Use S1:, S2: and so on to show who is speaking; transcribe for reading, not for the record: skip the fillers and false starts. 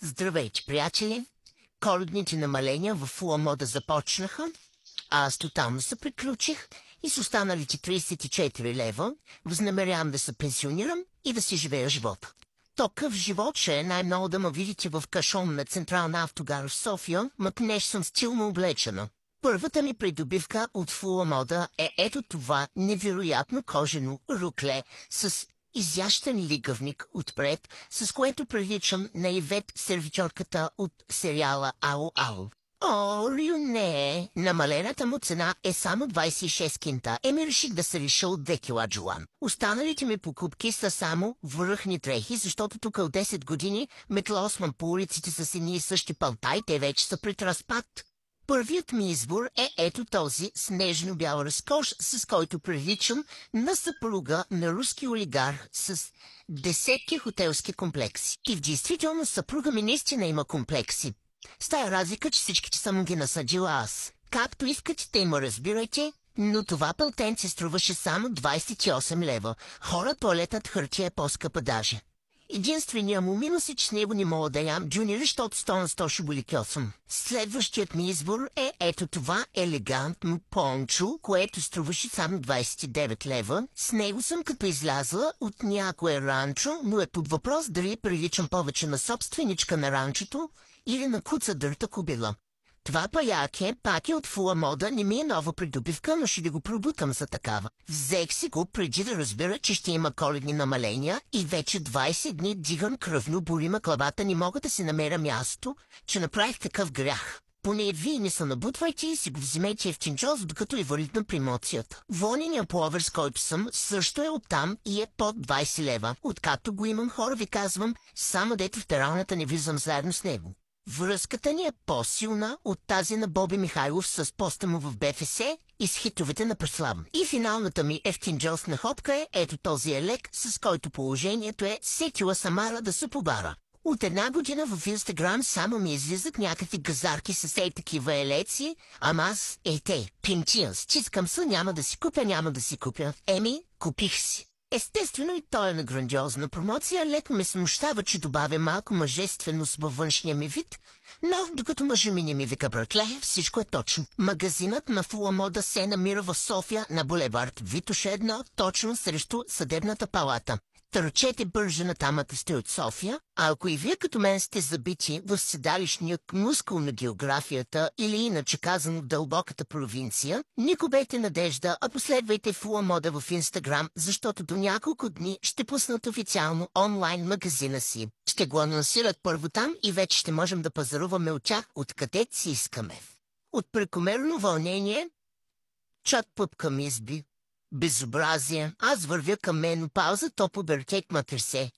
S1: Здравейте, приятели! Коледните намаления в Фула Мода започнаха, а аз тотално се приключих и с останалите 34 лева възнамерявам да се пенсионирам и да си живея живота. Токъв живот ще е най-много да ме видите в кашон на Централна автогара в София, макнеж съм стилно облечена. Първата ми придобивка от Фула Мода е ето това невероятно кожено рукле с изящен лигавник отпред, с което приличам на Ивет сервичорката от сериала Ало Ало. О, Рюне! Намалената му цена е само 26 кинта. Реших да се реша от 2 кила джуан. Останалите ми покупки са само връхни дрехи, защото тук от 10 години метлосвам по улиците с едни и същи палта и те вече са пред разпад. Първият ми избор е ето този снежно-бял разкош, с който приличам на съпруга на руски олигарх с десетки хотелски комплекси. И в действителност съпруга ми наистина има комплекси. С тая разлика, че всичките съм ги насъдила аз. Както искате, те има разбирайте, но това пълтенце струваше само 28 лева. Хора, туалетът хартия е по-скъпа даже. Единственият му минус е, че с него не мога да ям джуниор, защото 100 на 100 ще боли косъм. Следващият ми избор е ето това елегантно пончо, което струваше само 29 лева. С него съм като излязла от някое ранчо, но е под въпрос дали приличам повече на собственичка на ранчото или на куца дърта кобила. Това паяке пак е от Фула Мода, не ми е нова придобивка, но ще да го пробутам за такава. Взех си го преди да разбера, че ще има коледни намаления и вече 20 дни дигам кръвно, боли ме главата, не мога да си намеря място, че направих такъв грях. Поне вие не се набутвайте и си го вземете ефтинчоз, докато е валидна промоцията. Вонения пловер, с който съм, също е оттам и е под 20 лева. Откакто го имам, хора, ви казвам, само дето в тералната не влизам заедно с него. Връзката ни е по-силна от тази на Боби Михайлов с поста му в БФС и с хитовете на Преслав. И финалната ми ефтинджос находка е ето този елек, с който положението е сетила Самара да се побара. От една година в Инстаграм само ми излизат някакви газарки с ей такива елеци, ама аз, пинчия, стискам се, няма да си купя. Купих си. Естествено и той е на грандиозна промоция, леко ме смущава, че добавя малко мъжественост във външния ми вид, но докато мъжа ми не ми вика братле, всичко е точно. Магазинът на Фула Мода се намира в София на булевард Витоша 1, точно срещу Съдебната палата. Търчете бържаната, амата сте от София, а ако и вие като мен сте забити в седалищния мускул на географията или иначе казано дълбоката провинция, не губете надежда, а последвайте Фула Мода в Инстаграм, защото до няколко дни ще пуснат официално онлайн магазина си. Ще го анонсират първо там и вече ще можем да пазаруваме от тях откъдето си искаме. От прекомерно вълнение, чат пъпка ми изби. Безобразие. Аз вървя към менопауза, то пубертет ма тресе.